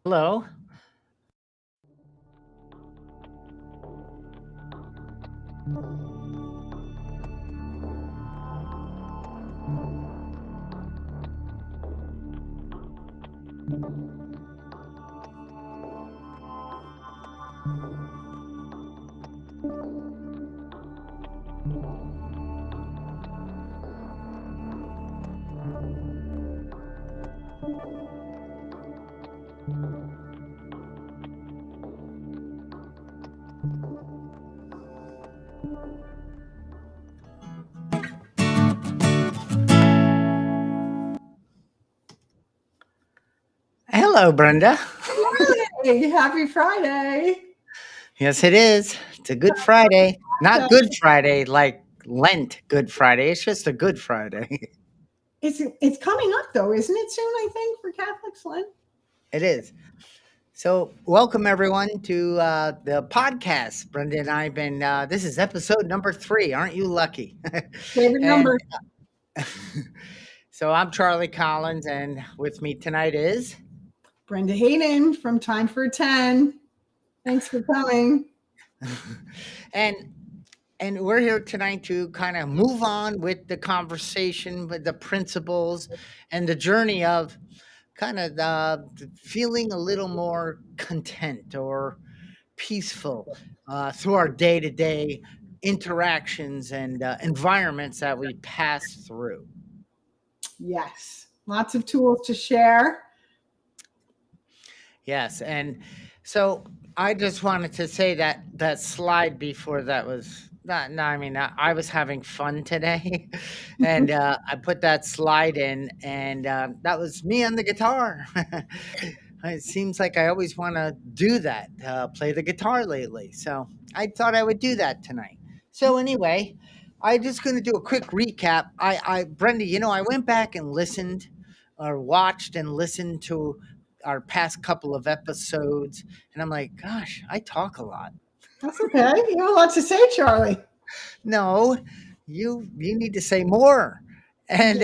Hello. Hello, Brenda. Hey, happy Friday. Yes, it is. It's a good Friday. Not Good Friday like Lent Good Friday. It's just a good Friday. It's coming up though, isn't it soon, I think, for Catholics, Lent? It is. So, welcome everyone to the podcast. Brenda and I have been, this is episode number 3. Aren't you lucky? Favorite and number. so, I'm Charlie Collins, and with me tonight is. Brenda Hayden from Time for 10. Thanks for coming. and and we're here tonight to kind of move on with the conversation with the principles and the journey of kind of feeling a little more content or peaceful through our day-to-day interactions and environments that we pass through. Yes. Lots of tools to share. Yes, and so I just wanted to say that that slide before that was not. No, I mean I was having fun today, and I put that slide in, and that was me on the guitar. It seems like I always want to do that, play the guitar lately. So I thought I would do that tonight. So anyway, I'm just going to do a quick recap. Brenda, I went back and listened, or watched and listened to our past couple of episodes, and I'm like, gosh, I talk a lot. That's okay. You have a lot to say, Charlie. No, you need to say more, and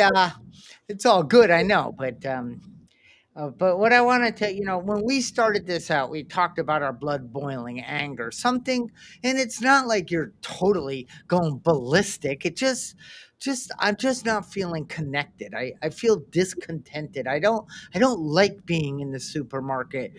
it's all good, I know, but what I wanted to, when we started this out, we talked about our blood boiling anger, something, and it's not like you're totally going ballistic. I'm just not feeling connected. I feel discontented. I don't like being in the supermarket,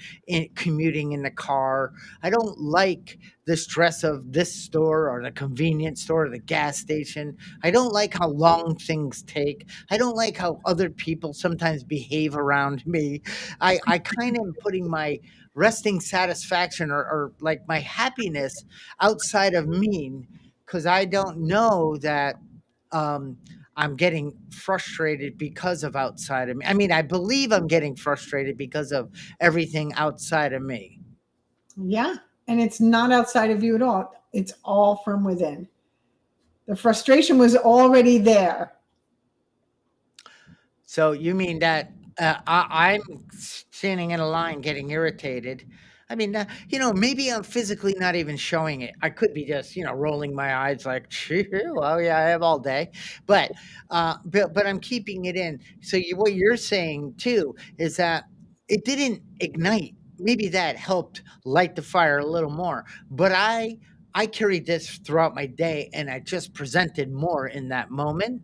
commuting in the car. I don't like the stress of this store or the convenience store or the gas station. I don't like how long things take. I don't like how other people sometimes behave around me. I kind of am putting my resting satisfaction or like my happiness outside of me because I don't know that um, I'm getting frustrated because of outside of me. I mean, I believe I'm getting frustrated because of everything outside of me. Yeah. And it's not outside of you at all. It's all from within. The frustration was already there. So you mean that I'm standing in a line getting irritated? I mean, maybe I'm physically not even showing it. I could be just, rolling my eyes like, "Gee, well, yeah, I have all day," but I'm keeping it in. So what you're saying too is that it didn't ignite. Maybe that helped light the fire a little more. But I carried this throughout my day, and I just presented more in that moment.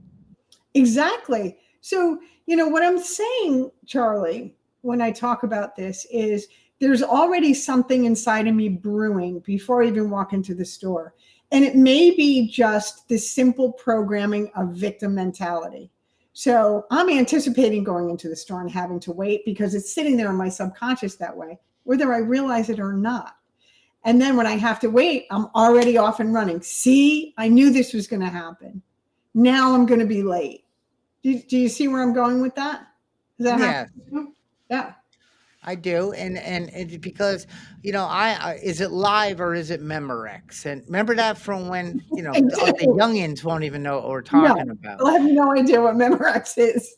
Exactly. So, what I'm saying, Charlie, when I talk about this is there's already something inside of me brewing before I even walk into the store. And it may be just the simple programming of victim mentality. So I'm anticipating going into the store and having to wait because it's sitting there in my subconscious that way, whether I realize it or not. And then when I have to wait, I'm already off and running. See, I knew this was going to happen. Now I'm going to be late. Do you see where I'm going with that? Does that happen Yeah. to you? Yeah. I do, and it's because I is it live or is it Memorex? And remember that from when I the do. youngins won't even know what we're No, talking about. I have no idea what Memorex is.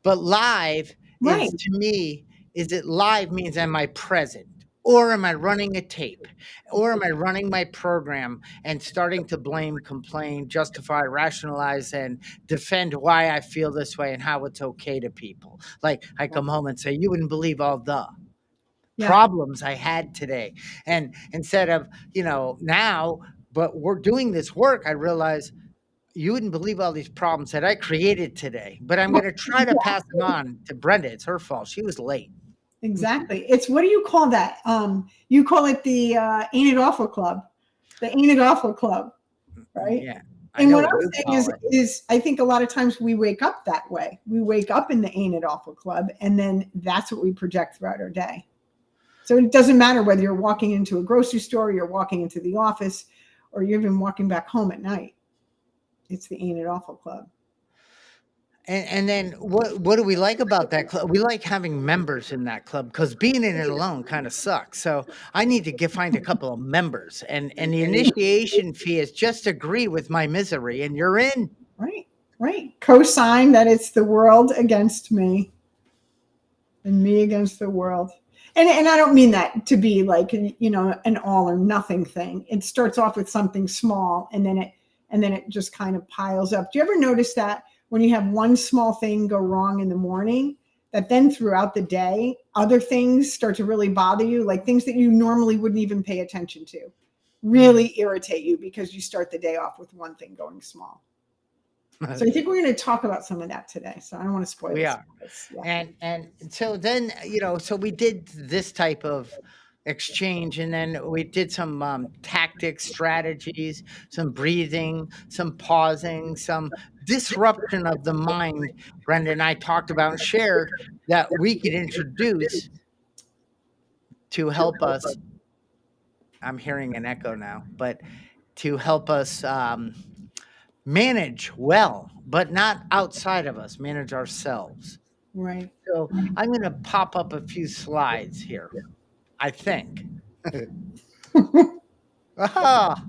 But live Right. is to me is it live means am I present? Or am I running a tape? Or am I running my program and starting to blame, complain, justify, rationalize, and defend why I feel this way and how it's okay to people? Like I come home and say, "You wouldn't believe all the." Yeah. problems I had today. And instead of, now, but we're doing this work, I realize you wouldn't believe all these problems that I created today, but I'm going to try to pass them on to Brenda. It's her fault. She was late. Exactly. It's, what do you call that? You call it the Ain't It Awful Club, the Ain't It Awful Club, right? Yeah, I And know what what I'm you saying call it. is I think a lot of times we wake up that way. We wake up in the Ain't It Awful Club, and then that's what we project throughout our day. So it doesn't matter whether you're walking into a grocery store, you're walking into the office, or you're even walking back home at night. It's the Ain't It Awful Club. And then what do we like about that club? We like having members in that club because being in it alone kind of sucks. So I need to find a couple of members, and the initiation fee is just agree with my misery, and you're in. Right, right. Co-sign that it's the world against me and me against the world. And I don't mean that to be like, an all or nothing thing. It starts off with something small, and then it just kind of piles up. Do you ever notice that when you have one small thing go wrong in the morning, that then throughout the day, other things start to really bother you, like things that you normally wouldn't even pay attention to, really irritate you because you start the day off with one thing going small. So I think we're going to talk about some of that today. So I don't want to spoil We this. are. Yeah. And so then, so we did this type of exchange, and then we did some tactics, strategies, some breathing, some pausing, some disruption of the mind. Brenda and I talked about and shared that we could introduce to help us. I'm hearing an echo now, but to help us manage well, but not outside of us, manage ourselves. Right. So I'm going to pop up a few slides here, I think. Ah,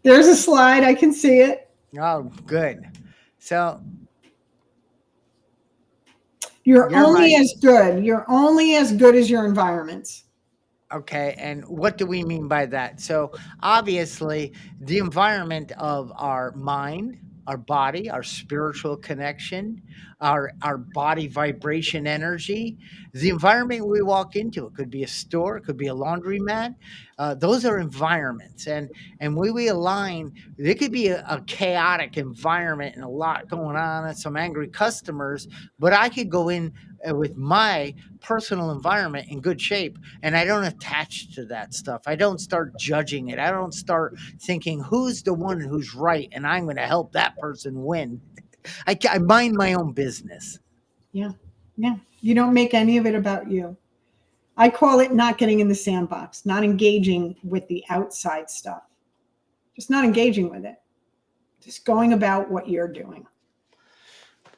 There's a slide. I can see it. oh, good. So You're you're my only as good. You're only as good as your environments. okay. And what do we mean by that? So obviously, the environment of our mind, our body, our spiritual connection, our body vibration energy, the environment we walk into. It could be a store, it could be a laundromat. Those are environments, and when we align, there could be a chaotic environment and a lot going on, and some angry customers. But I could go in with my personal environment in good shape, and I don't attach to that stuff. I don't start judging it. I don't start thinking who's the one who's right and I'm going to help that person win. I mind my own business. Yeah. Yeah. You don't make any of it about you. I call it not getting in the sandbox, not engaging with the outside stuff, just not engaging with it, just going about what you're doing.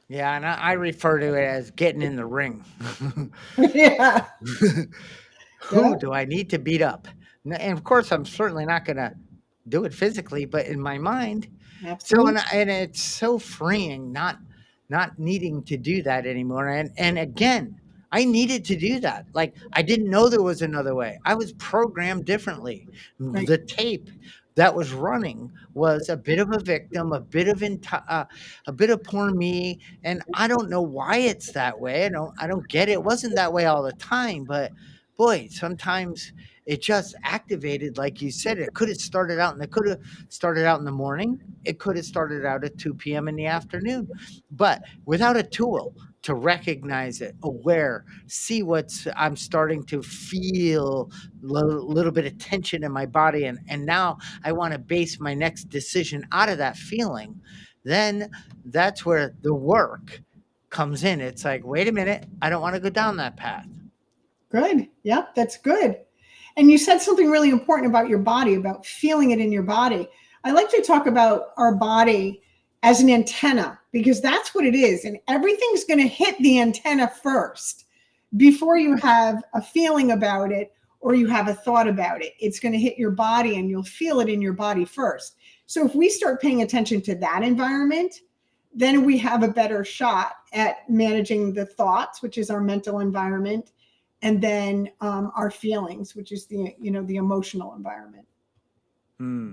Yeah, and I refer to it as getting in the ring. Yeah. Yeah. Who do I need to beat up? And of course, I'm certainly not going to do it physically, but in my mind. So Absolutely. and it's so freeing not needing to do that anymore. And again, I needed to do that. Like I didn't know there was another way. I was programmed differently. Right. The tape that was running was a bit of a victim, a bit of poor me, and I don't know why it's that way. I don't get it. It wasn't that way all the time, but boy, sometimes it just activated, like you said. It could have started out, and it could have started out in the morning. It could have started out at 2 p.m. in the afternoon, but without a tool to recognize it, aware, see what's I'm starting to feel little bit of tension in my body, and now I want to base my next decision out of that feeling. Then that's where the work comes in. It's like, wait a minute, I don't want to go down that path. Good. Yep. That's good. And you said something really important about your body, about feeling it in your body. I like to talk about our body as an antenna because that's what it is. And everything's going to hit the antenna first before you have a feeling about it or you have a thought about it. It's going to hit your body and you'll feel it in your body first. So if we start paying attention to that environment, then we have a better shot at managing the thoughts, which is our mental environment, and then our feelings, which is the emotional environment. Hmm.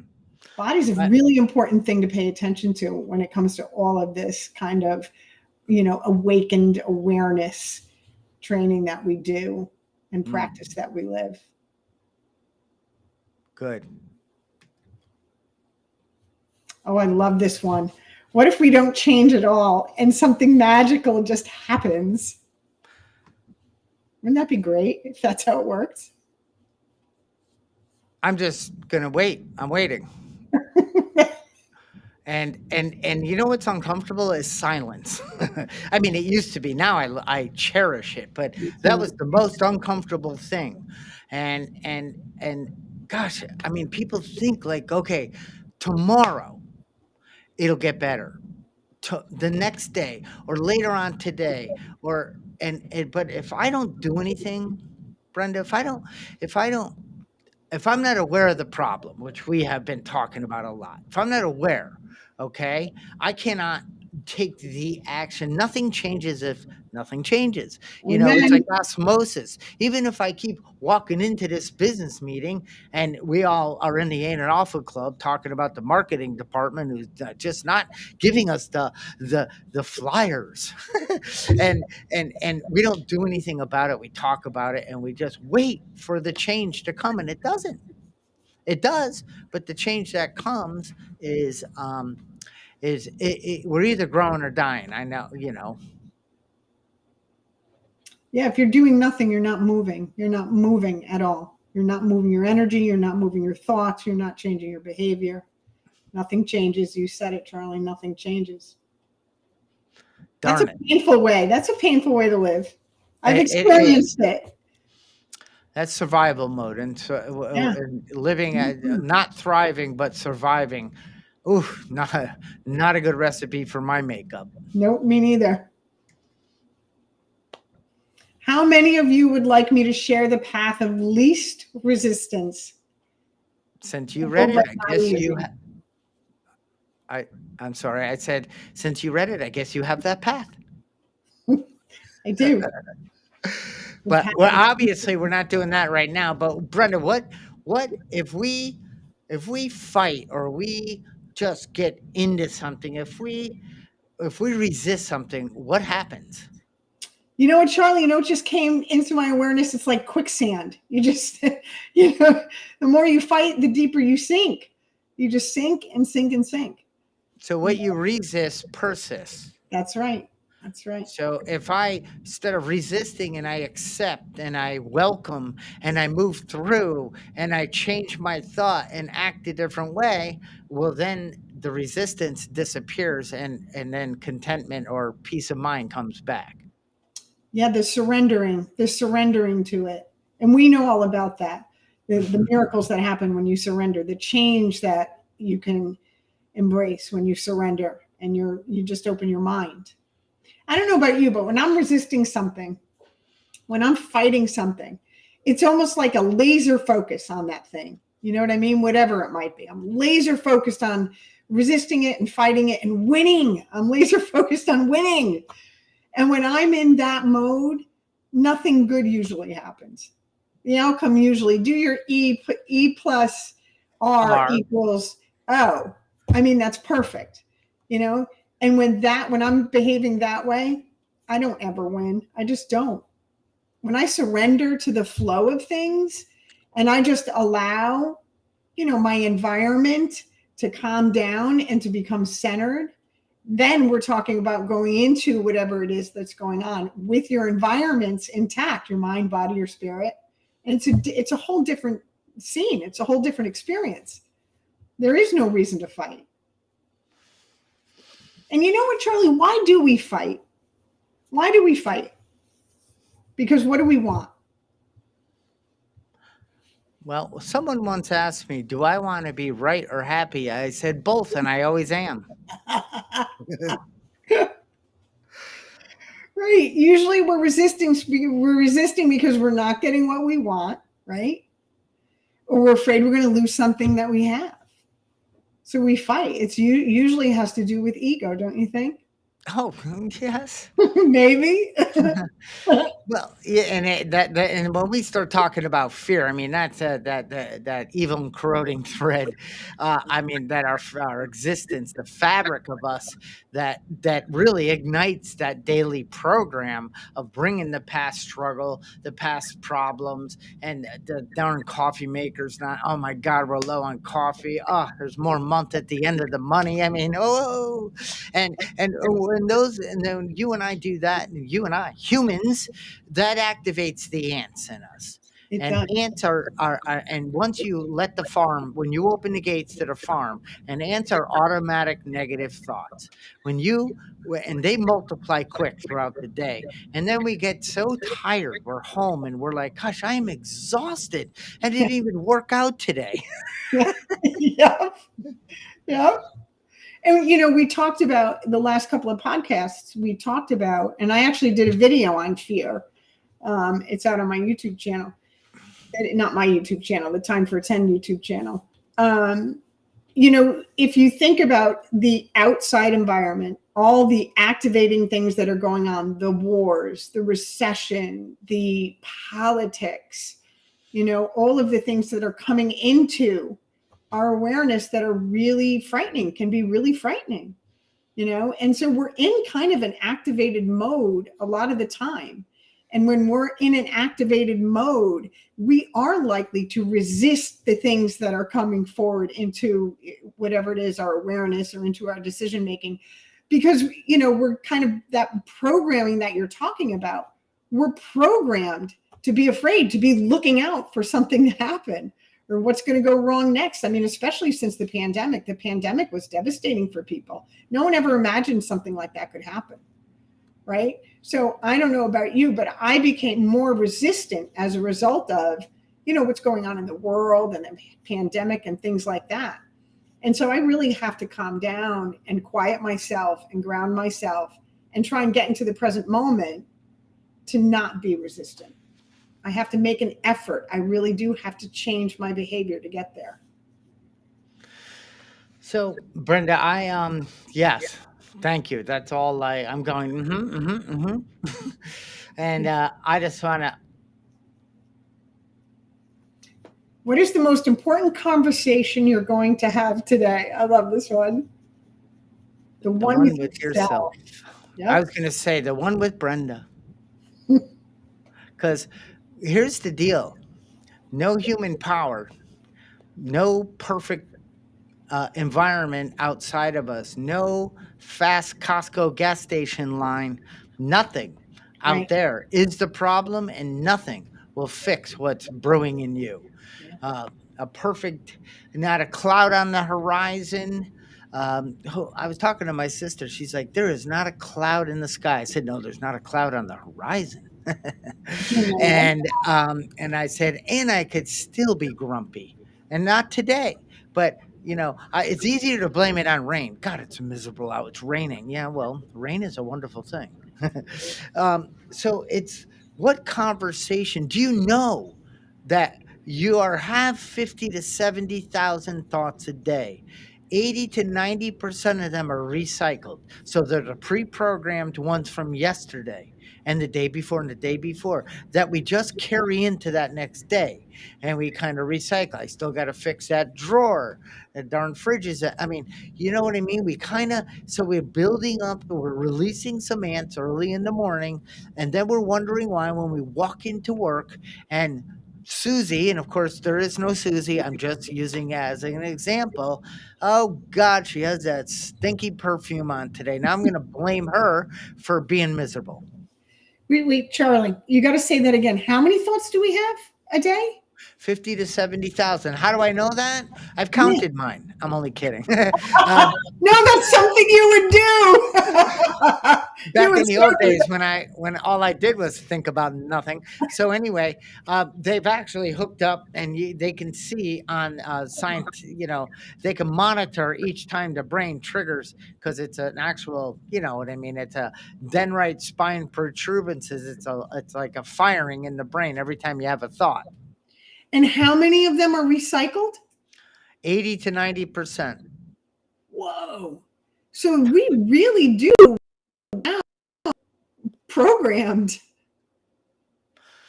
Body's a really important thing to pay attention to when it comes to all of this kind of awakened awareness training that we do. and Mm, practice that we live. good. Oh, I love this one. What if we don't change at all and something magical just happens? Wouldn't that be great if that's how it works? I'm just gonna wait. I'm waiting. And you know what's uncomfortable is silence. I mean, it used to be. Now I cherish it, but that was the most uncomfortable thing. And gosh, I mean, people think like, okay, tomorrow it'll get better. To the next day or later on today or but if I don't do anything, Brenda, if I don't if I'm not aware of the problem, which we have been talking about a lot, if I'm not aware, okay, I cannot take the action. Nothing changes if nothing changes. You know, it's like Amen. osmosis. Even if I keep walking into this business meeting and we all are in the Ain't It Alpha Club talking about the marketing department who's just not giving us the flyers, and and we don't do anything about it. We talk about it and we just wait for the change to come, and it doesn't. It does, but the change that comes we're either growing or dying. I know, you know. Yeah, if you're doing nothing, you're not moving. You're not moving at all. You're not moving your energy. You're not moving your thoughts. You're not changing your behavior. Nothing changes. You said it, Charlie. Nothing changes. That's a Darn it. painful way. That's a painful way to live. I've It is. experienced it. That's survival mode, and so Yeah. and living Mhm. not thriving but surviving. Ooh, not a good recipe for my makeup. Nope, me neither. How many of you would like me to share the path of least resistance? Since you read Simple it, but I not guess you. easy. I I'm sorry. I said since you read it, I guess you have that path. I do. The But path we're of obviously we're not doing that right now. But Brenda, what if we fight or we just get into something, if we resist something, what happens? You know what, Charlie? You know what just came into my awareness? It's like quicksand. You just, you know, the more you fight, the deeper you sink. You just sink and sink and sink. So what you resist persists. That's right. That's right. So if I, instead of resisting and I accept and I welcome and I move through and I change my thought and act a different way, well, then the resistance disappears and then contentment or peace of mind comes back. Yeah, they're surrendering to it. And we know all about that. The miracles that happen when you surrender, the change that you can embrace when you surrender and you just open your mind. I don't know about you, but when I'm resisting something, when I'm fighting something, it's almost like a laser focus on that thing. You know what I mean? Whatever it might be. I'm laser focused on resisting it and fighting it and winning. I'm laser focused on winning. And when I'm in that mode, nothing good usually happens. The outcome usually do your E plus R Are equals O. I mean, that's perfect, you know? And when I'm behaving that way, I don't ever win. I just don't. When I surrender to the flow of things and I just allow, my environment to calm down and to become centered, then we're talking about going into whatever it is that's going on with your environments intact, your mind, body, your spirit. And it's a whole different scene. It's a whole different experience. There is no reason to fight. And you know what, Charlie? Why do we fight? Why do we fight? Because what do we want? well, someone once asked me, "Do I want to be right or happy?" I said both, and I always am. Right. Usually we're resisting because we're not getting what we want, right? Or we're afraid we're going to lose something that we have. So we fight. It's usually has to do with ego, don't you think? Oh, yes. Maybe. Well, yeah, and and when we start talking about fear, I mean that's that evil and corroding thread. I mean that our existence, the fabric of us, that really ignites that daily program of bringing the past struggle, the past problems, and the darn coffee makers. Not, oh my God, we're low on coffee. Oh, there's more month at the end of the money. I mean, oh, and when those and then you and I do that, and you and I humans that activates the ants in us. It And does. ants are and once you let the farm, when you open the gates to the farm, and ants are automatic negative thoughts. When you and they multiply quick throughout the day. And then we get so tired, we're home and we're like, gosh, I am exhausted. I didn't even work out today. Yeah. Yeah. And we talked about the last couple of podcasts. We talked about, and I actually did a video on fear. It's out on my YouTube channel, not my YouTube channel, the Time for 10 YouTube channel. If you think about the outside environment, all the activating things that are going on, the wars, the recession, the politics, all of the things that are coming into our awareness that are really frightening, can be really frightening. And so we're in kind of an activated mode a lot of the time. And when we're in an activated mode, we are likely to resist the things that are coming forward into whatever it is, our awareness, or into our decision making, because we're kind of, that programming that you're talking about, we're programmed to be afraid, to be looking out for something to happen, or what's going to go wrong next. I mean, especially since the pandemic was devastating for people. No one ever imagined something like that could happen, right? So I don't know about you, but I became more resistant as a result of, what's going on in the world and the pandemic and things like that. And so I really have to calm down and quiet myself and ground myself and try and get into the present moment to not be resistant. I have to make an effort. I really do have to change my behavior to get there. So, Brenda, yes, thank you. That's all I'm going, and I just want to, What is the most important conversation you're going to have today? I love this one. The the one one with with yourself. yourself. I Yep. was going to say the one with Brenda, because here's the deal: no human power, no perfect environment outside of us, no fast Costco gas station line, nothing out Right. there is the problem, and nothing will fix what's brewing in you. Yeah. A perfect, not a cloud on the horizon. I was talking to my sister. She's like, "There is not a cloud in the sky." I said, "No, there's not a cloud on the horizon." Yeah. And I said, "And I could still be grumpy, and not today, but." It's easier to blame it on rain. God, it's miserable out. It's raining. Yeah, well, rain is a wonderful thing. So it's what conversation do you know that you are have 50 to 70,000 thoughts a day? 80 to 90% of them are recycled. So they're the pre-programmed ones from yesterday and the day before and the day before that we just carry into that next day, and we kind of recycle. I still got to fix that drawer. The darn fridge is, I mean, you know what I mean? We kind of, so we're building up, we're releasing some ants early in the morning, and then we're wondering why when we walk into work and Susie, and of course there is no Susie, I'm just using as an example. Oh God, she has that stinky perfume on today. Now I'm going to blame her for being miserable. Wait, Charlie, you got to say that again. How many thoughts do we have a day? 50 to 70,000. How do I know that? I've Yeah. counted mine. I'm only kidding. um, No, that's something you would do. You Back would in the old certainly. days when all I did was think about nothing. So anyway, they've actually hooked up, and they can see on science. They can monitor each time the brain triggers, because it's an actual. You know what I mean? It's a dendrite spine protuberances. It's like a firing in the brain every time you have a thought. And how many of them are recycled? 80 to 90%. Whoa. So we really do programmed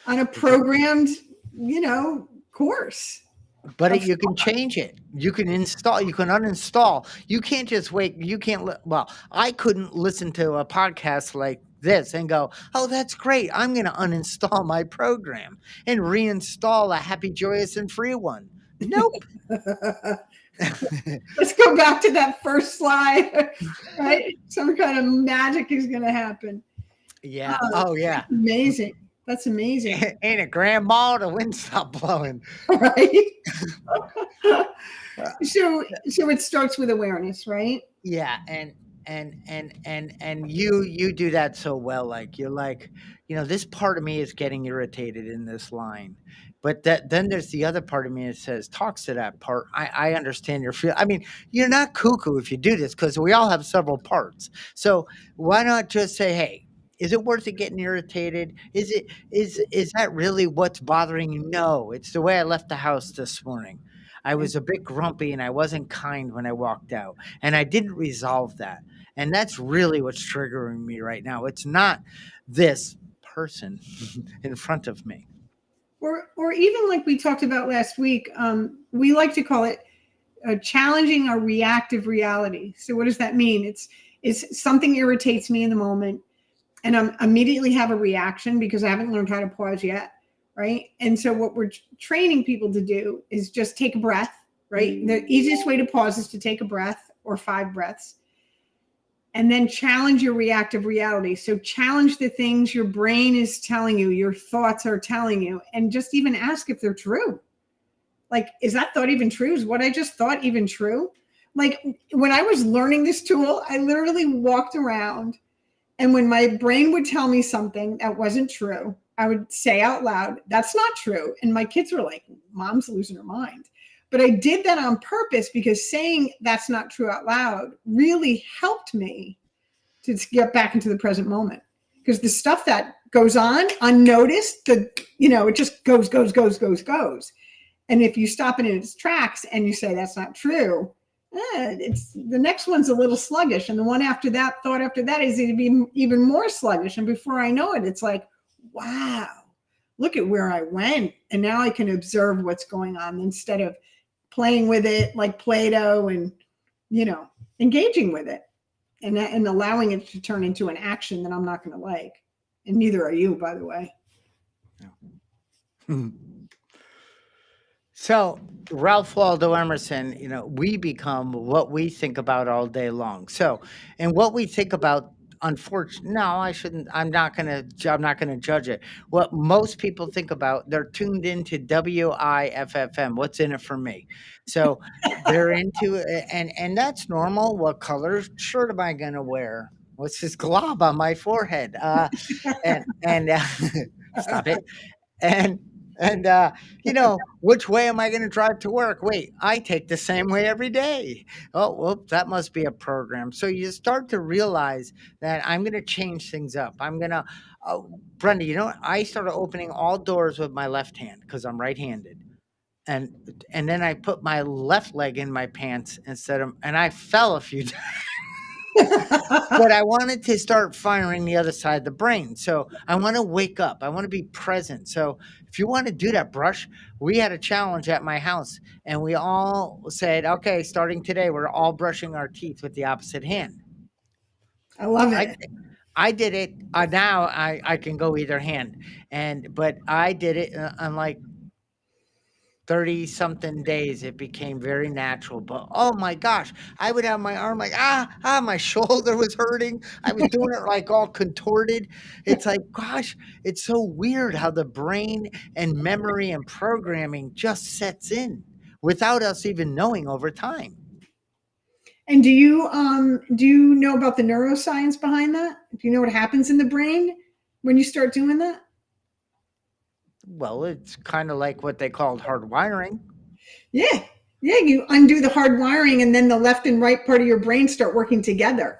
on a programmed, course But of you can change it. You can install, you can uninstall. You can't just wait. You can't, well, I couldn't listen to a podcast like this and go, oh, that's great. I'm going to uninstall my program and reinstall a happy, joyous, and free one. Nope. Let's go back to that first slide, right? Some kind of magic is going to happen. Yeah. Oh, yeah. Amazing. That's amazing. Ain't it grandma? The wind stopped blowing. Right? So it starts with awareness, right? Yeah, and you do that so well. Like you're like, this part of me is getting irritated in this line, but then there's the other part of me that says talks to that part. I understand your feel. I mean, you're not cuckoo if you do this because we all have several parts. So why not just say, hey, is it worth it getting irritated? Is that really what's bothering you? No, it's the way I left the house this morning. I was a bit grumpy and I wasn't kind when I walked out, and I didn't resolve that. And that's really what's triggering me right now. It's not this person in front of me. Or even like we talked about last week, we like to call it challenging our reactive reality. So what does that mean? It's something irritates me in the moment, and I'm immediately have a reaction because I haven't learned how to pause yet, right? And so what we're training people to do is just take a breath, right? The easiest way to pause is to take a breath or 5 breaths, and then challenge your reactive reality. So challenge the things your brain is telling you, your thoughts are telling you, and just even ask if they're true. Like, is that thought even true? Is what I just thought even true? Like when I was learning this tool, I literally walked around, and when my brain would tell me something that wasn't true, I would say out loud, that's not true. And my kids were like, Mom's losing her mind. But I did that on purpose because saying that's not true out loud really helped me to get back into the present moment. Because the stuff that goes on unnoticed, it just goes. And if you stop it in its tracks and you say that's not true, it's the next one's a little sluggish, and the one after that, thought after that, is even more sluggish. And before I know it, it's like, wow, look at where I went, and now I can observe what's going on instead of playing with it like Play-Doh and engaging with it and allowing it to turn into an action that I'm not going to like. And neither are you, by the way. So, Ralph Waldo Emerson, we become what we think about all day long. So, and what we think about, unfortunately, no, I shouldn't. I'm not gonna. I'm not gonna judge it. What most people think about, they're tuned into WIFFM. What's in it for me? So they're into it, and that's normal. What color shirt am I gonna wear? What's this glob on my forehead? And stop it. And which way am I going to drive to work? Wait, I take the same way every day. Oh, well, that must be a program. So you start to realize that I'm going to change things up. I'm going to, Brenda, I started opening all doors with my left hand because I'm right-handed. And then I put my left leg in my pants and I fell a few times. But I wanted to start firing the other side of the brain. So I want to wake up. I want to be present. So if you want to do that brush, we had a challenge at my house and we all said, okay, starting today, we're all brushing our teeth with the opposite hand. I love it. I did it. Now I can go either hand. But I did it on like 30 something days. It became very natural, but oh my gosh, I would have my arm like, my shoulder was hurting. I was doing it like all contorted. It's like, gosh, it's so weird how the brain and memory and programming just sets in without us even knowing over time. And do you know about the neuroscience behind that? Do you know what happens in the brain when you start doing that? Well, it's kind of like what they called hardwiring. Yeah. You undo the hard wiring, and then the left and right part of your brain start working together.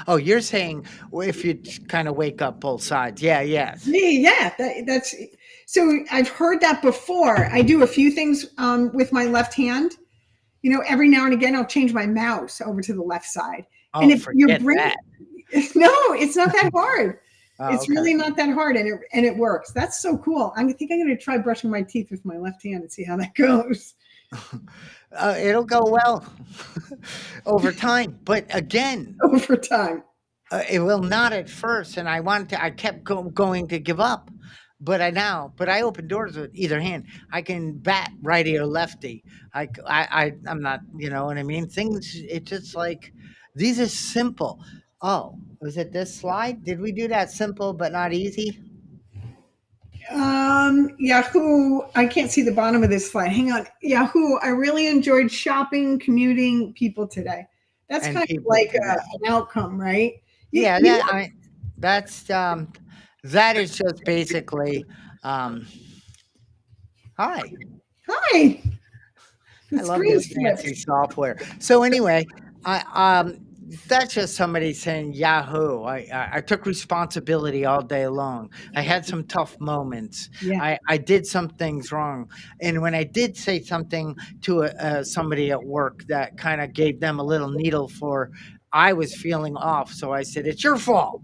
Oh, you're saying if you kind of wake up both sides. Yeah, yes. Yeah, that's so I've heard that before. I do a few things with my left hand. Every now and again, I'll change my mouse over to the left side. And Oh, if your forget brain, that. no, it's not that hard. Oh, It's okay. really not that hard, and it works. That's so cool. I think I'm going to try brushing my teeth with my left hand and see how that goes It'll go well over time, but again, over time. it will not at first. And I kept going to give up, but I open doors with either hand. I can bat righty or lefty. I'm not, you know what I mean? Things, it's just like, these are simple. Oh, was it this slide? Did we do that simple but not easy? Yahoo. I can't see the bottom of this slide. Hang on. Yahoo. I really enjoyed shopping, commuting, people today. That's And kind of people like today. an outcome, right? Yeah, You know, that's, that is just basically, um, hi. hi. The I love screen this fancy flipped. software. So anyway, that's just somebody saying Yahoo. I took responsibility all day long. I had some tough moments. Yeah. I did some things wrong, and when I did say something to somebody at work that kind of gave them a little needle for, I was feeling off. So I said, "It's your fault."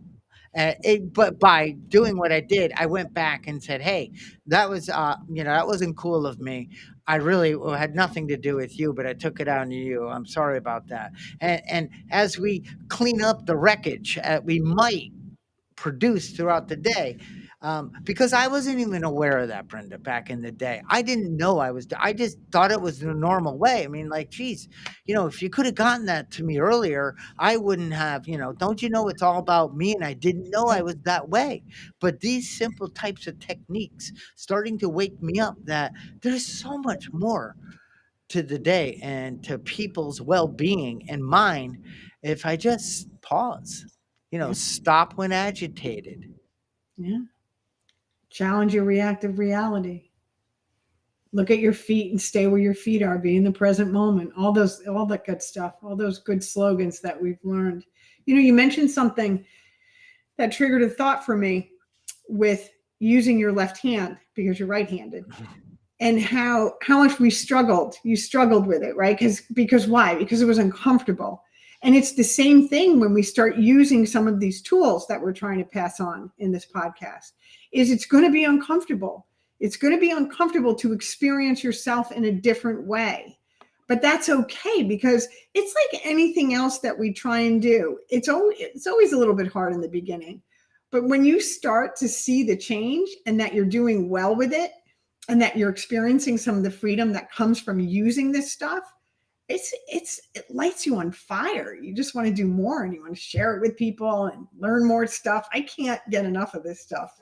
But by doing what I did, I went back and said, "Hey, that was, that wasn't cool of me. I really had nothing to do with you, but I took it out on you. I'm sorry about that." And as we clean up the wreckage, we might produce throughout the day. Because I wasn't even aware of that, Brenda, back in the day. I didn't know I just thought it was the normal way. I mean, like, geez, if you could have gotten that to me earlier, I wouldn't have, don't you know it's all about me? And I didn't know I was that way. But these simple types of techniques starting to wake me up that there's so much more to the day and to people's well-being and mine if I just pause, Yeah. stop when agitated. Yeah. Challenge your reactive reality. Look at your feet and stay where your feet are. Be in the present moment. All that good stuff. All those good slogans that we've learned. You mentioned something that triggered a thought for me with using your left hand because you're right-handed, and how much we struggled. You struggled with it, right? Because why? Because it was uncomfortable. And it's the same thing when we start using some of these tools that we're trying to pass on in this podcast. Is it's going to be uncomfortable. It's going to be uncomfortable to experience yourself in a different way. But that's okay because it's like anything else that we try and do. It's always a little bit hard in the beginning. But when you start to see the change and that you're doing well with it, and that you're experiencing some of the freedom that comes from using this stuff, it lights you on fire. You just want to do more and you want to share it with people and learn more stuff. I can't get enough of this stuff.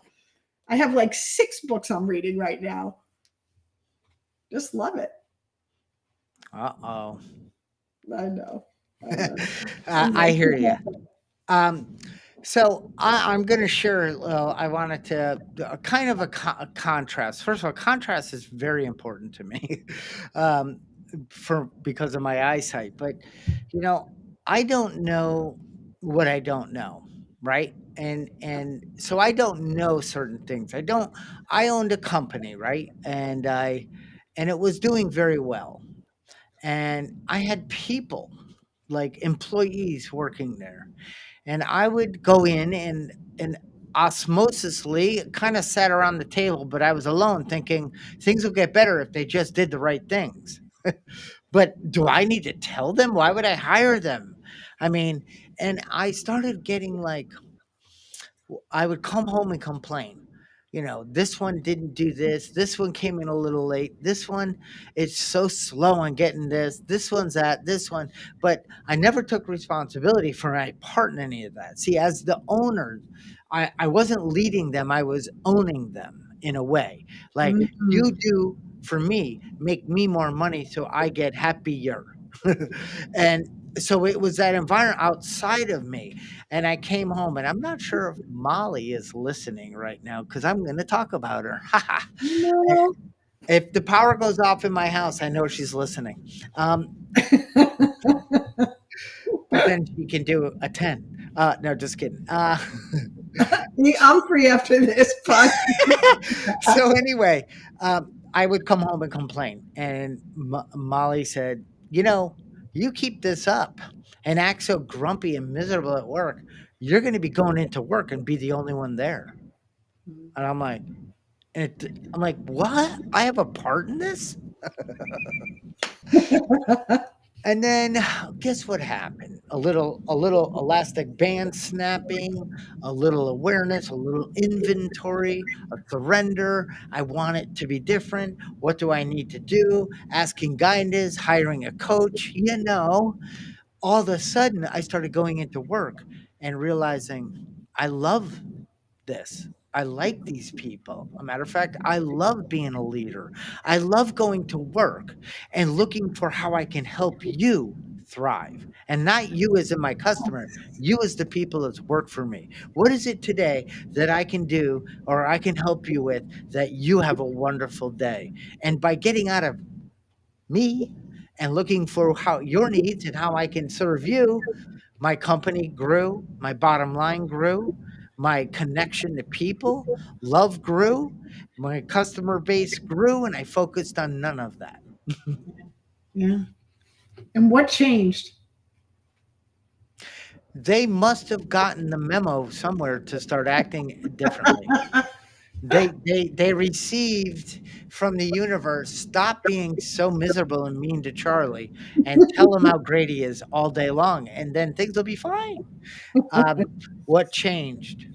I have like 6 books I'm reading right now. Just love it. Uh-oh. I know. I know. I hear you. Um, so I'm going to share. I wanted to kind of a contrast. First of all, contrast is very important to me, um, because of my eyesight. But you know, I don't know what I don't know, right? And so I don't know certain things. I don't. I owned a company, right? And it was doing very well, and I had people like employees working there, and I would go in and osmosisly kind of sat around the table, but I was alone thinking things will get better if they just did the right things. But do I need to tell them? Why would I hire them? I mean, and I started getting like, I would come home and complain. This one didn't do this. This one came in a little late. This one, it's so slow on getting this. This one's that. This one. But I never took responsibility for my part in any of that. See, as the owner, I wasn't leading them, I was owning them in a way. Like, you Mhm. do for me, make me more money so I get happier. And so it was that environment outside of me. And I came home, and I'm not sure if Molly is listening right now because I'm going to talk about her. No. If the power goes off in my house, I know she's listening. Um, but then she can do a 10. No, just kidding. I'm free after this podcast. So anyway, I would come home and complain. And Molly said, you keep this up. and act so grumpy and miserable at work, you're going to be going into work and be the only one there. And I'm like, what? I have a part in this? And then guess what happened? A little elastic band snapping, a little awareness, a little inventory, a surrender. I want it to be different. What do I need to do? Asking guidance, hiring a coach, all of a sudden I started going into work and realizing I love this. I like these people. A matter of fact, I love being a leader. I love going to work and looking for how I can help you thrive. And not you as in my customer, you as the people that work for me. What is it today that I can do or I can help you with that you have a wonderful day? And by getting out of me and looking for how your needs and how I can serve you, my company grew, my bottom line grew, my connection to people, love grew, my customer base grew, and I focused on none of that. Yeah. And what changed? They must have gotten the memo somewhere to start acting differently. They received from the universe, stop being so miserable and mean to Charlie and tell him how great he is all day long, and then things will be fine. Um, what changed?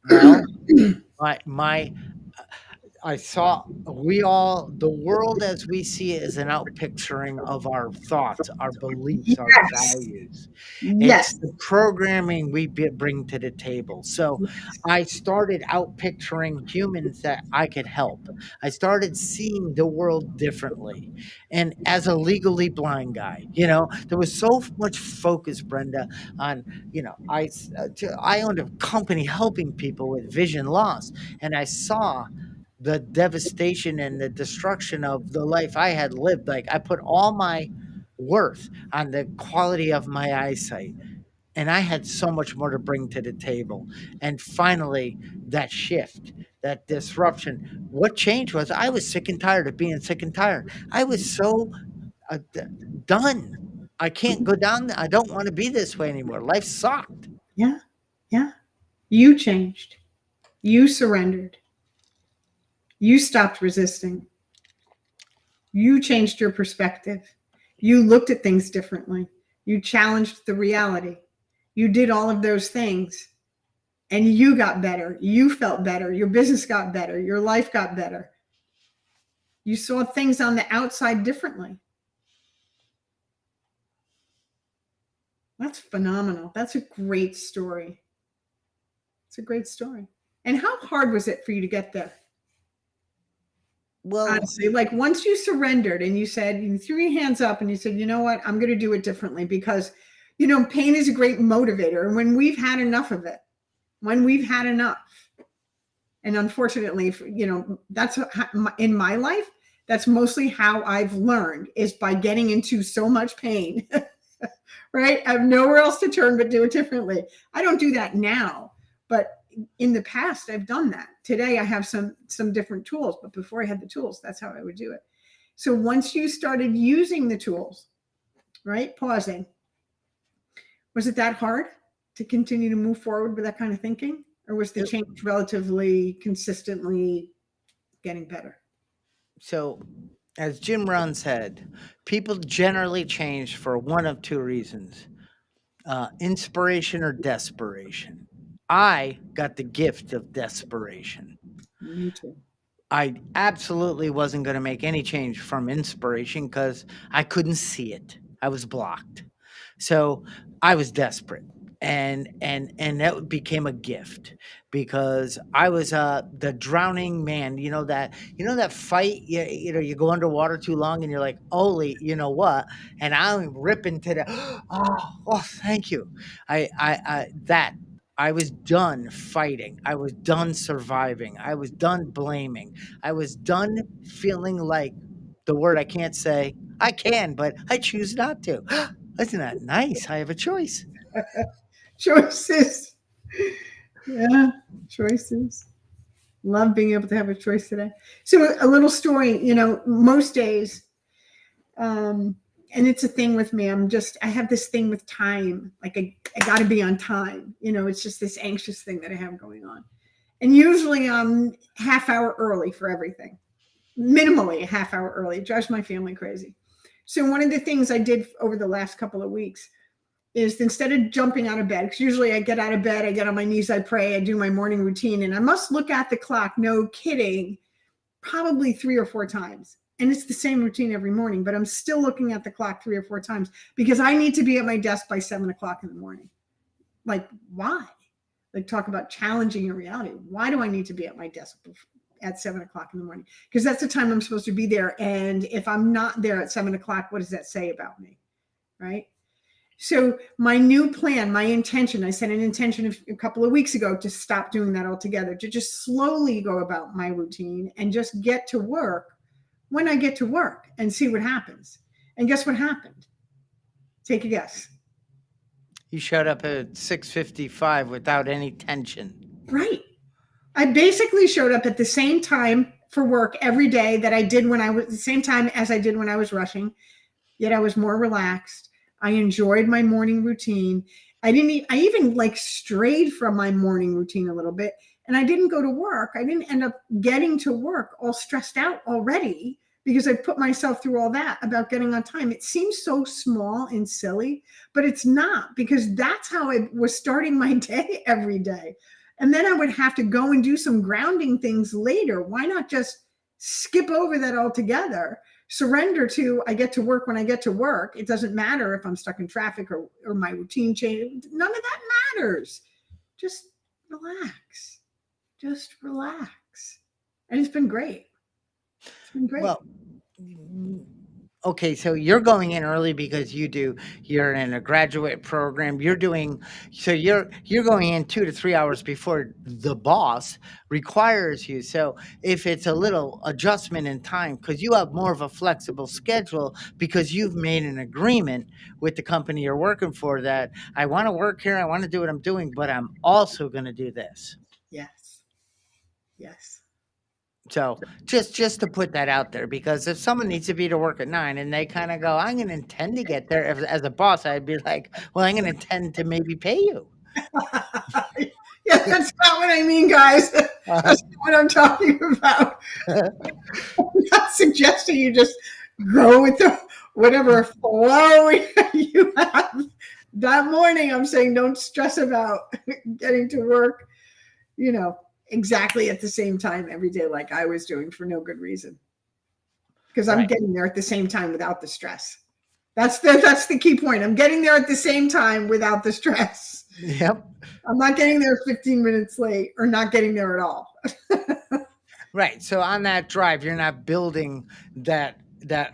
Well, my I saw the world as we see it is an outpicturing of our thoughts, our beliefs, our Yes. values. It's Yes. the programming we bring to the table. So I started out picturing humans that I could help. I started seeing the world differently. And as a legally blind guy, there was so much focus, Brenda, on, I owned a company helping people with vision loss. And I saw the devastation and the destruction of the life I had lived. Like I put all my worth on the quality of my eyesight. And I had so much more to bring to the table. And finally, that shift, that disruption, what changed was I was sick and tired of being sick and tired. I was so done. I can't go down. I don't want to be this way anymore. Life sucked. Yeah. Yeah. You changed. You surrendered. You stopped resisting. You changed your perspective. You looked at things differently. You challenged the reality. You did all of those things and you got better. You felt better. Your business got better. Your life got better. You saw things on the outside differently. That's phenomenal. That's a great story. It's a great story. And how hard was it for you to get there? Well, Honestly, like once you surrendered and you said, you threw your hands up and you said, you know what, I'm going to do it differently because, pain is a great motivator. And when we've had enough of it, when we've had enough, and unfortunately, that's in my life, that's mostly how I've learned is by getting into so much pain, right? I have nowhere else to turn but do it differently. I don't do that now, but in the past I've done that. Today I have some different tools, but before I had the tools, that's how I would do it. So once you started using the tools, right, pausing, was it that hard to continue to move forward with that kind of thinking, or was the it, change relatively consistently getting better? so as Jim Rohn said, people generally change for one of two reasons: inspiration or desperation. I got the gift of desperation. Me too. I absolutely wasn't going to make any change from inspiration because I couldn't see it. I was blocked. So I was desperate. And that became a gift because I was the drowning man. You know that fight. You go underwater too long and you're like, holy, you know what? And I'm ripping to the thank you. I was done fighting. I was done surviving. I was done blaming. I was done feeling like the word I can't say. I can, but I choose not to. Isn't that nice? I have a choice. Choices. Yeah, choices. Love being able to have a choice today. So a little story, most days, um, and it's a thing with me. I have this thing with time. Like I got to be on time. It's just this anxious thing that I have going on. And usually I'm half hour early for everything, minimally a half hour early. It drives my family crazy. So one of the things I did over the last couple of weeks is instead of jumping out of bed, because usually I get out of bed, I get on my knees, I pray, I do my morning routine, and I must look at the clock, no kidding, probably 3 or 4 times. And it's the same routine every morning, but I'm still looking at the clock 3 or 4 times because I need to be at my desk by 7 o'clock in the morning. Like, why? Like, talk about challenging your reality. Why do I need to be at my desk at 7 o'clock in the morning? Because that's the time I'm supposed to be there. And if I'm not there at 7 o'clock, what does that say about me? Right? So my new plan, my intention, I set an intention a couple of weeks ago to stop doing that altogether, to just slowly go about my routine and just get to work when I get to work and see what happens. And guess what happened? Take a guess. You showed up at 6:55 without any tension. Right. I basically showed up at the same time for work every day that I did when I was the same time as I did when I was rushing. Yet I was more relaxed. I enjoyed my morning routine. I even like strayed from my morning routine a little bit, and I didn't go to work. I didn't end up getting to work all stressed out already because I put myself through all that about getting on time. It seems so small and silly, but it's not, because that's how I was starting my day every day. And then I would have to go and do some grounding things later. Why not just skip over that altogether? Surrender to, I get to work when I get to work. It doesn't matter if I'm stuck in traffic or my routine change. None of that matters. Just relax. Just relax. And it's been great. It's been great. Well, okay, so you're going in early because you're in a graduate program. You're going in 2 to 3 hours before the boss requires you. So if it's a little adjustment in time, because you have more of a flexible schedule because you've made an agreement with the company you're working for that I want to work here, I want to do what I'm doing, but I'm also going to do this. Yes. Yes. So just to put that out there, because if someone needs to be to work at 9 and they kind of go, I'm going to intend to get there as a boss, I'd be like, well, I'm going to intend to maybe pay you. Yeah, that's not what I mean, guys. That's Uh, not what I'm talking about. I'm not suggesting you just go with the whatever flow you have that morning. I'm saying don't stress about getting to work, you know, exactly at the same time every day, like I was doing for no good reason. Because I'm right. getting there at the same time without the stress. That's the key point. I'm getting there at the same time without the stress. Yep. I'm not getting there 15 minutes late or not getting there at all. Right. So on that drive, you're not building that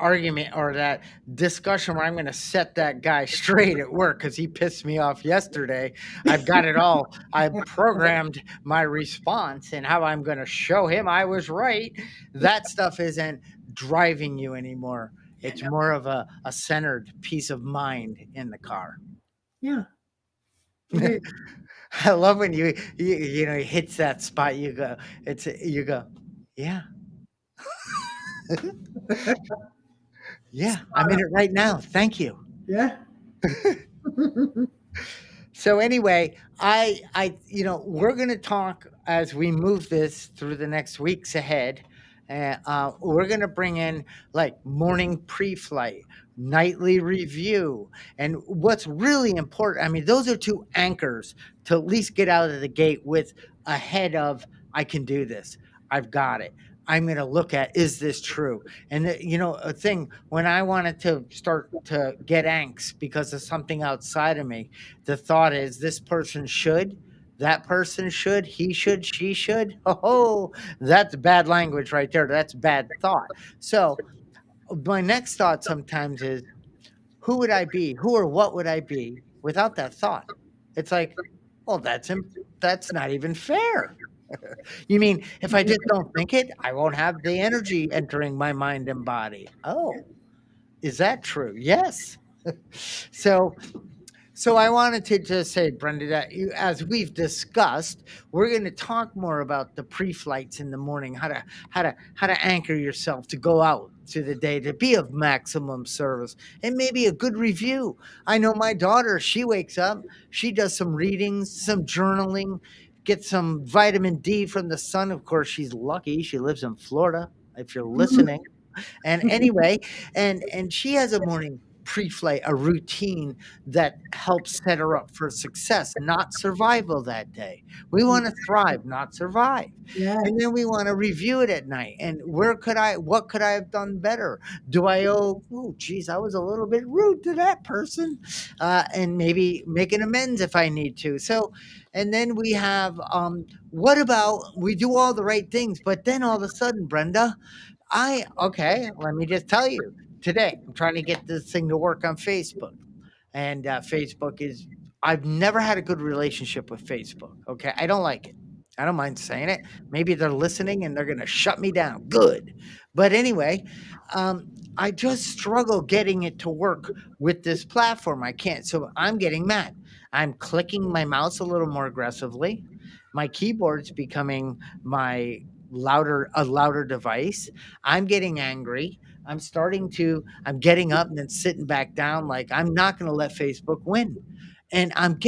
argument or that discussion where I'm going to set that guy straight at work because he pissed me off yesterday. I've got it all. I've programmed my response and how I'm going to show him I was right. That stuff isn't driving you anymore. Yeah, It's no. more of a centered peace of mind in the car. Yeah, it is. I love when he hits that spot. You go, yeah, yeah, I'm Spot in on. it right now. Thank you. Yeah. So anyway, we're going to talk as we move this through the next weeks ahead. We're going to bring in like morning pre-flight, nightly review, and what's really important. I mean, those are two anchors to at least get out of the gate with ahead of I can do this. I've got it. I'm going to look at is this true? And a thing when I wanted to start to get angst because of something outside of me, the thought is this person should, that person should, he should, she should. Oh, that's bad language right there. That's bad thought. So my next thought sometimes is who would I be? Who or what would I be without that thought? It's like, well, that's not even fair. You mean if I just don't think it, I won't have the energy entering my mind and body. Oh, is that true? Yes. So so I wanted to just say, Brenda, that as we've discussed, we're going to talk more about the pre-flights in the morning, how to anchor yourself to go out to the day to be of maximum service, and maybe a good review. I know my daughter, she wakes up, she does some readings, some journaling, gets some vitamin D from the sun. Of course, she's lucky. She lives in Florida, if you're listening. And anyway, and she has a morning pre-flight, a routine that helps set her up for success, not survival that day. We want to thrive, not survive. And then Yes. we want to review it at night. And what could I have done better? Do I owe, oh, geez, I was a little bit rude to that person, and maybe make an amends if I need to. So, and then we have, what about we do all the right things, but then all of a sudden, Brenda, okay, let me just tell you. Today, I'm trying to get this thing to work on Facebook. And Facebook is, I've never had a good relationship with Facebook. Okay. I don't like it. I don't mind saying it. Maybe they're listening and they're going to shut me down. Good. But anyway, I just struggle getting it to work with this platform. I can't. So I'm getting mad. I'm clicking my mouse a little more aggressively. My keyboard's becoming my a louder device. I'm getting angry. I'm getting up and then sitting back down like I'm not going to let Facebook win. And I'm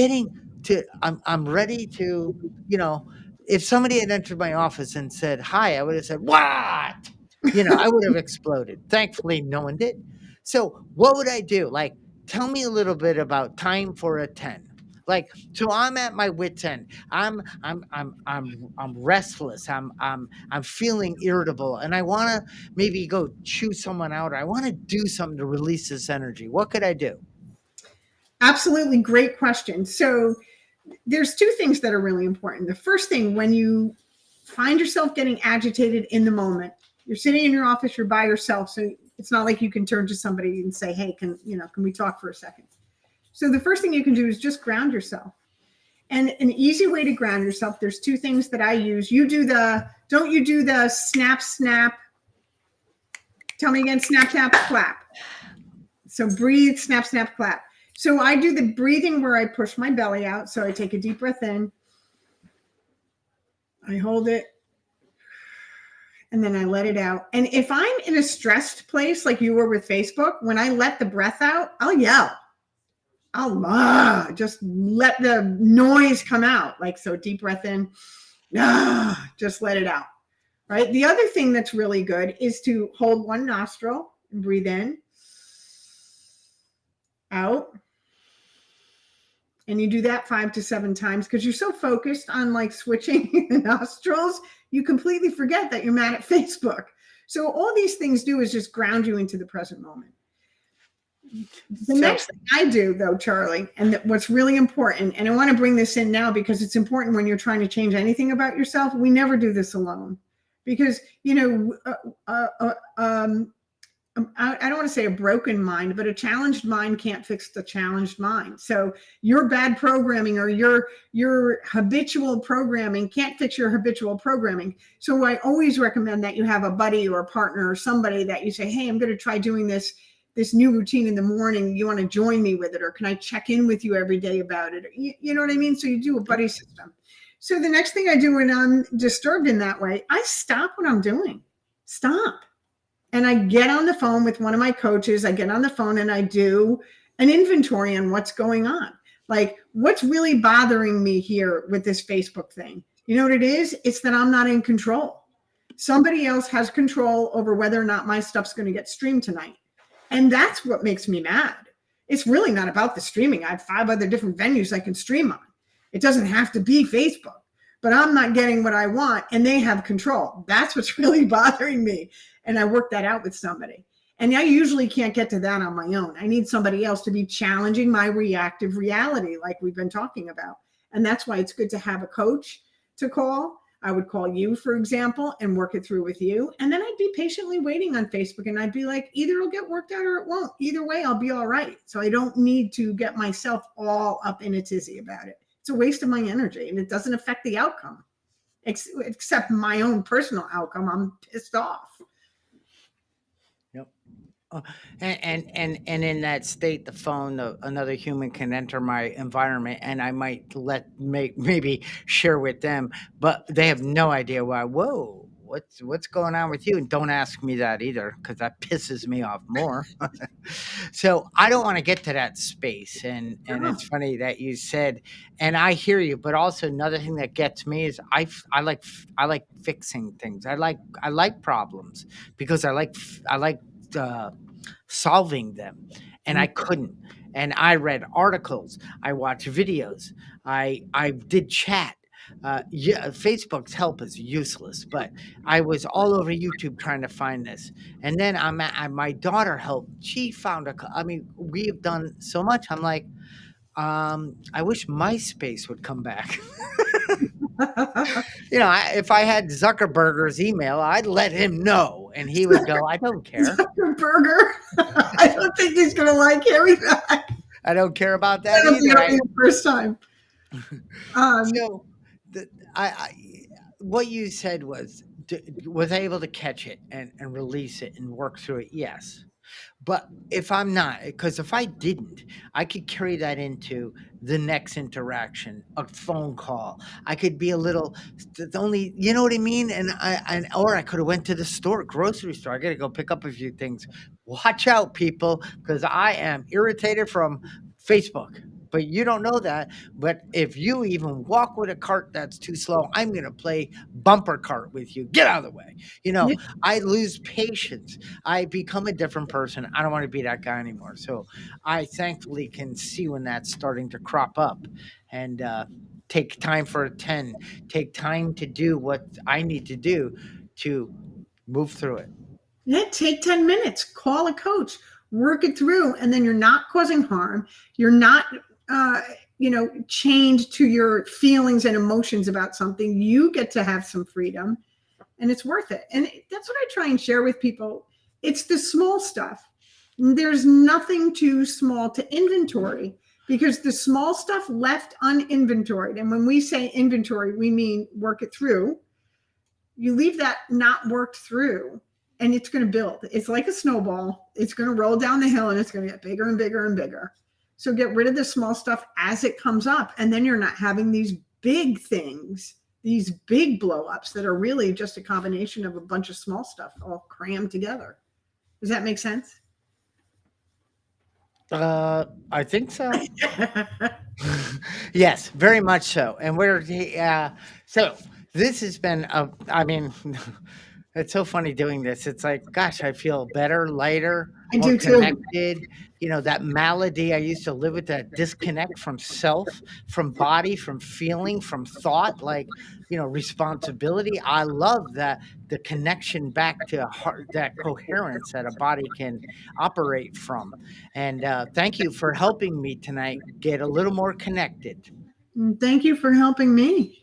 ready to, you know, if somebody had entered my office and said, "Hi," I would have said, "What?" I would have exploded. Thankfully, no one did. So, what would I do? Like, tell me a little bit about time for a 10. Like, so I'm at my wit's end. I'm restless. I'm feeling irritable, and I want to maybe go chew someone out. Or I want to do something to release this energy. What could I do? Absolutely great question. So there's two things that are really important. The first thing, when you find yourself getting agitated in the moment, you're sitting in your office, you're by yourself, so it's not like you can turn to somebody and say, "Hey, can we talk for a second?" So the first thing you can do is just ground yourself. And an easy way to ground yourself, there's two things that I use. Don't you do the snap, snap? Tell me again, snap, snap, clap. So breathe, snap, snap, clap. So I do the breathing where I push my belly out. So I take a deep breath in, I hold it, and then I let it out. And if I'm in a stressed place, like you were with Facebook, when I let the breath out, I'll yell. I'll just let the noise come out. Like, so deep breath in, just let it out. Right. The other thing that's really good is to hold one nostril and breathe in, out. And you do that 5 to 7 times because you're so focused on like switching the nostrils, you completely forget that you're mad at Facebook. So all these things do is just ground you into the present moment. The So, next thing I do, though, Charlie, and what's really important, and I want to bring this in now because it's important when you're trying to change anything about yourself, we never do this alone. Because, I don't want to say a broken mind, but a challenged mind can't fix the challenged mind. So your bad programming or your habitual programming can't fix your habitual programming. So I always recommend that you have a buddy or a partner or somebody that you say, "Hey, I'm going to try doing this new routine in the morning. You want to join me with it? Or can I check in with you every day about it?" You know what I mean? So you do a buddy system. So the next thing I do when I'm disturbed in that way, I stop what I'm doing. Stop. And I get on the phone with one of my coaches. I get on the phone and I do an inventory on what's going on. Like, what's really bothering me here with this Facebook thing? You know what it is? It's that I'm not in control. Somebody else has control over whether or not my stuff's going to get streamed tonight. And that's what makes me mad. It's really not about the streaming. I have 5 other different venues I can stream on. It doesn't have to be Facebook, but I'm not getting what I want and they have control. That's what's really bothering me. And I work that out with somebody. And I usually can't get to that on my own. I need somebody else to be challenging my reactive reality, like we've been talking about. And that's why it's good to have a coach to call. I would call you, for example, and work it through with you. And then I'd be patiently waiting on Facebook and I'd be like, either it'll get worked out or it won't. Either way, I'll be all right. So I don't need to get myself all up in a tizzy about it. It's a waste of my energy and it doesn't affect the outcome, except my own personal outcome. I'm pissed off. yep. And in that state, the phone, another human can enter my environment, and I might maybe share with them, but they have no idea why. Whoa, what's going on with you? And don't ask me that either, because that pisses me off more. So I don't want to get to that space. And Oh, it's funny that you said, and I hear you, but also another thing that gets me is I like fixing things. I like problems because I like uh, solving them, and I couldn't. And I read articles, I watched videos, I did chat. Yeah, Facebook's help is useless, but I was all over YouTube trying to find this. And then my daughter helped. She found I mean, we have done so much. I'm like, I wish MySpace would come back. If I had Zuckerberger's email, I'd let him know, and he would go, "I don't care. Zuckerberger. I don't think he's going to like hearing that. I I don't care about that don't think either." it'll be the first time. Um, So, the, I what you said was able to catch it and release it and work through it. Yes, but if I'm not, because if I didn't, I could carry that into the next interaction, a phone call. I could be a little only, you know what I mean? Or I could have went to the store, grocery store. I got to go pick up a few things. Watch out, people, because I am irritated from Facebook. But you don't know that. But if you even walk with a cart that's too slow, I'm going to play bumper cart with you. Get out of the way. You know, yeah, I lose patience. I become a different person. I don't want to be that guy anymore. So I thankfully can see when that's starting to crop up, and take time for a 10, take time to do what I need to do to move through it. yeah, take 10 minutes, call a coach, work it through, and then you're not causing harm. You're not, uh, chained to your feelings and emotions about something. You get to have some freedom, and it's worth it. And that's what I try and share with people. It's the small stuff. There's nothing too small to inventory because the small stuff left uninventoried. And when we say inventory, we mean work it through. You leave that not worked through, and it's going to build. It's like a snowball. It's going to roll down the hill, and it's going to get bigger and bigger and bigger. So get rid of the small stuff as it comes up, and then you're not having these big things, these big blow ups that are really just a combination of a bunch of small stuff all crammed together. Does that make sense? I think so. Yes, very much so. And so this has been I mean, it's so funny doing this. It's like, gosh, I feel better, lighter, I more do too. connected. That malady I used to live with, that disconnect from self, from body, from feeling, from thought, like, responsibility. I love that, the connection back to heart, that coherence that a body can operate from. And thank you for helping me tonight get a little more connected. Thank you for helping me.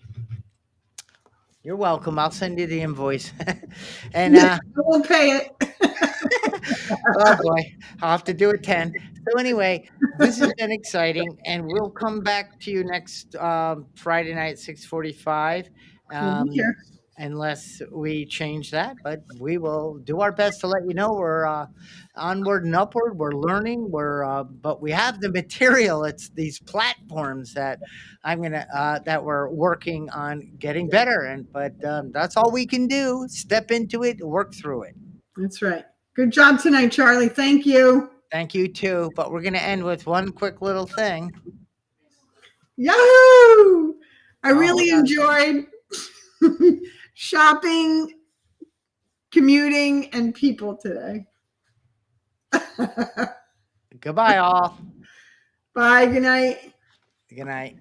You're welcome. I'll send you the invoice. And I will pay it. oh boy, I'll have to do a 10. So anyway, this has been exciting, and we'll come back to you next Friday night, 6:45. We'll be Um, here. unless we change that, but we will do our best to let you know we're onward and upward. We're learning. But we have the material. It's these platforms that that we're working on getting better. But that's all we can do. Step into it, work through it. That's right. Good job tonight, Charlie. Thank you. Thank you too. But we're gonna end with one quick little thing. Yahoo! I Oh really yeah. enjoyed shopping, commuting, and people today. Goodbye, all. Bye. Good night. Good night.